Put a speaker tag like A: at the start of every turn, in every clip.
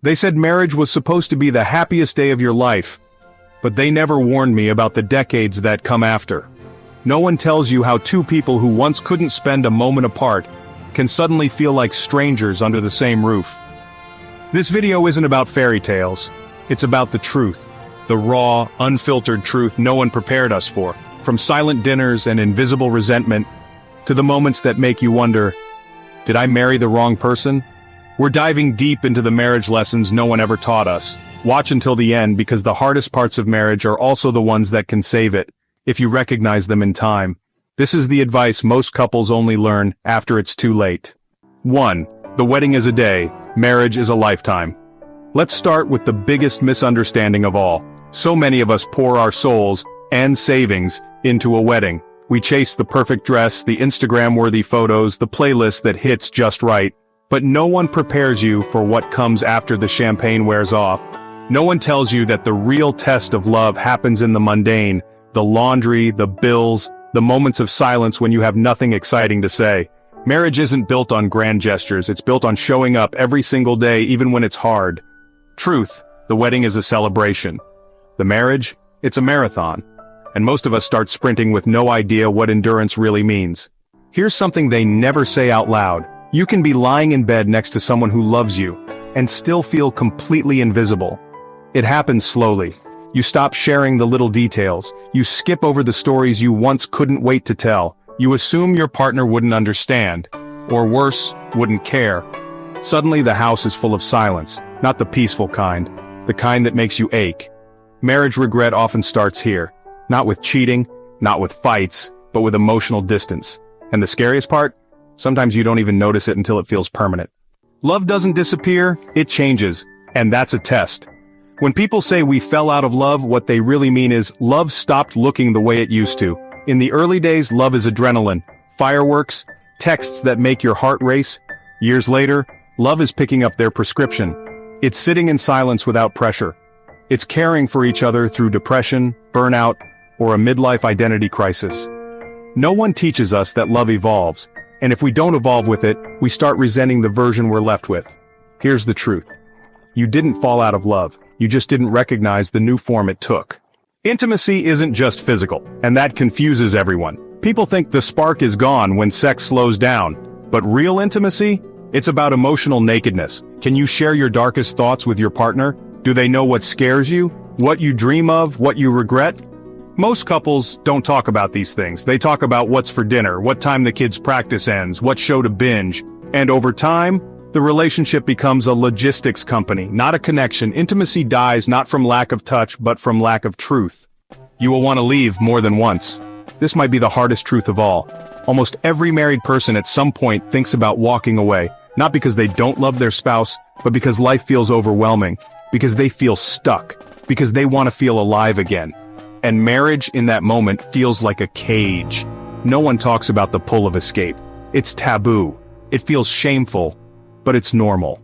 A: They said marriage was supposed to be the happiest day of your life, but they never warned me about the decades that come after. No one tells you how two people who once couldn't spend a moment apart can suddenly feel like strangers under the same roof. This video isn't about fairy tales. It's about the truth. The raw, unfiltered truth no one prepared us for. From silent dinners and invisible resentment, to the moments that make you wonder, did I marry the wrong person? We're diving deep into the marriage lessons no one ever taught us. Watch until the end because the hardest parts of marriage are also the ones that can save it, if you recognize them in time. This is the advice most couples only learn after it's too late. 1. The wedding is a day, marriage is a lifetime. Let's start with the biggest misunderstanding of all. So many of us pour our souls and savings into a wedding. We chase the perfect dress, the Instagram-worthy photos, the playlist that hits just right. But no one prepares you for what comes after the champagne wears off. No one tells you that the real test of love happens in the mundane, the laundry, the bills, the moments of silence when you have nothing exciting to say. Marriage isn't built on grand gestures, it's built on showing up every single day even when it's hard. Truth, the wedding is a celebration. The marriage, it's a marathon. And most of us start sprinting with no idea what endurance really means. Here's something they never say out loud. You can be lying in bed next to someone who loves you, and still feel completely invisible. It happens slowly. You stop sharing the little details. You skip over the stories you once couldn't wait to tell. You assume your partner wouldn't understand, or worse, wouldn't care. Suddenly the house is full of silence, not the peaceful kind, the kind that makes you ache. Marriage regret often starts here, not with cheating, not with fights, but with emotional distance. And the scariest part? Sometimes you don't even notice it until it feels permanent. Love doesn't disappear, it changes, and that's a test. When people say we fell out of love, what they really mean is love stopped looking the way it used to. In the early days, love is adrenaline, fireworks, texts that make your heart race. Years later, love is picking up their prescription. It's sitting in silence without pressure. It's caring for each other through depression, burnout, or a midlife identity crisis. No one teaches us that love evolves. And if we don't evolve with it, we start resenting the version we're left with. Here's the truth. You didn't fall out of love, you just didn't recognize the new form it took. Intimacy isn't just physical, and that confuses everyone. People think the spark is gone when sex slows down. But real intimacy? It's about emotional nakedness. Can you share your darkest thoughts with your partner? Do they know what scares you? What you dream of? What you regret? Most couples don't talk about these things. They talk about what's for dinner, what time the kids' practice ends, what show to binge. And over time, the relationship becomes a logistics company, not a connection. Intimacy dies not from lack of touch, but from lack of truth. You will want to leave more than once. This might be the hardest truth of all. Almost every married person at some point thinks about walking away, not because they don't love their spouse, but because life feels overwhelming, because they feel stuck, because they want to feel alive again. And marriage in that moment feels like a cage. No one talks about the pull of escape. It's taboo. It feels shameful, but it's normal.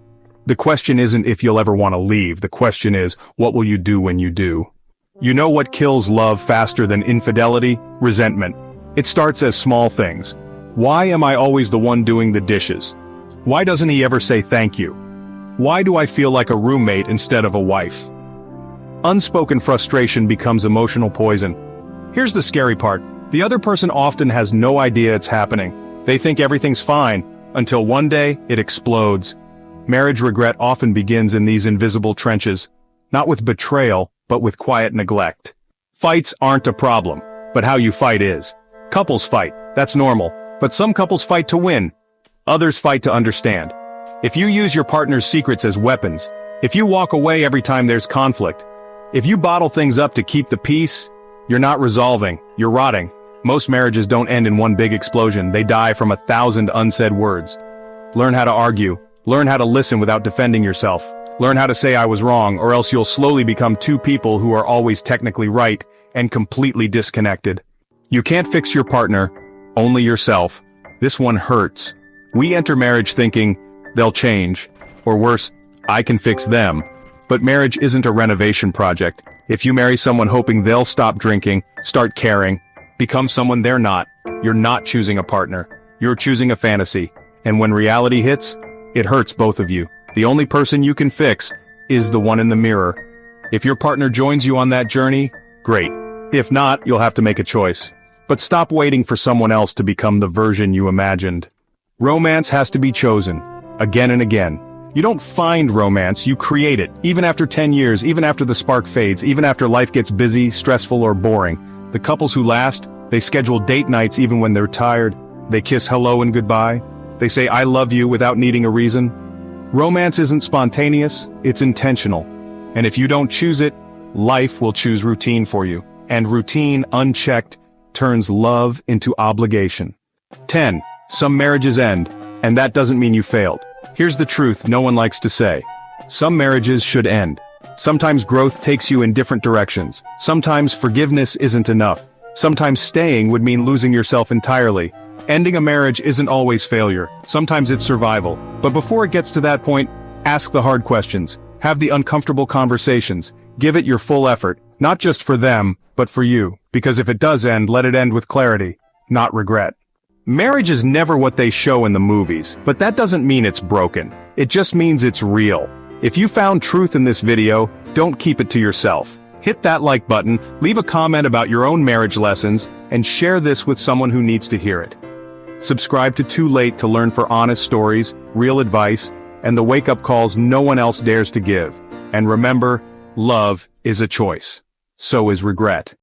A: The question isn't if you'll ever want to leave. The question is, what will you do when you do? You know what kills love faster than infidelity? Resentment. It starts as small things. Why am I always the one doing the dishes? Why doesn't he ever say thank you? Why do I feel like a roommate instead of a wife? Unspoken frustration becomes emotional poison. Here's the scary part. The other person often has no idea it's happening. They think everything's fine, until one day, it explodes. Marriage regret often begins in these invisible trenches, not with betrayal, but with quiet neglect. Fights aren't a problem, but how you fight is. Couples fight, that's normal, but some couples fight to win. Others fight to understand. If you use your partner's secrets as weapons, if you walk away every time there's conflict, if you bottle things up to keep the peace, you're not resolving, you're rotting. Most marriages don't end in one big explosion, they die from 1,000 unsaid words. Learn how to argue, learn how to listen without defending yourself, learn how to say I was wrong, or else you'll slowly become two people who are always technically right and completely disconnected. You can't fix your partner, only yourself. This one hurts. We enter marriage thinking, they'll change, or worse, I can fix them. But marriage isn't a renovation project. If you marry someone hoping they'll stop drinking, start caring, become someone they're not, you're not choosing a partner. You're choosing a fantasy. And when reality hits, it hurts both of you. The only person you can fix is the one in the mirror. If your partner joins you on that journey, great. If not, you'll have to make a choice. But stop waiting for someone else to become the version you imagined. Romance has to be chosen, again and again. You don't find romance, you create it, even after 10 years, even after the spark fades, even after life gets busy, stressful, or boring. The couples who last, they schedule date nights even when they're tired. They kiss hello and goodbye. They say I love you without needing a reason. Romance isn't spontaneous, it's intentional. And if you don't choose it, life will choose routine for you. And routine, unchecked, turns love into obligation. 10. Some marriages end, and that doesn't mean you failed. Here's the truth no one likes to say. Some marriages should end. Sometimes growth takes you in different directions. Sometimes forgiveness isn't enough. Sometimes staying would mean losing yourself entirely. Ending a marriage isn't always failure. Sometimes it's survival. But before it gets to that point, ask the hard questions. Have the uncomfortable conversations. Give it your full effort, not just for them, but for you. Because if it does end, let it end with clarity, not regret. Marriage is never what they show in the movies, but that doesn't mean it's broken. It just means it's real. If you found truth in this video, don't keep it to yourself. Hit that like button, leave a comment about your own marriage lessons, and share this with someone who needs to hear it. Subscribe to Too Late to learn for honest stories, real advice, and the wake-up calls no one else dares to give. And remember, love is a choice. So is regret.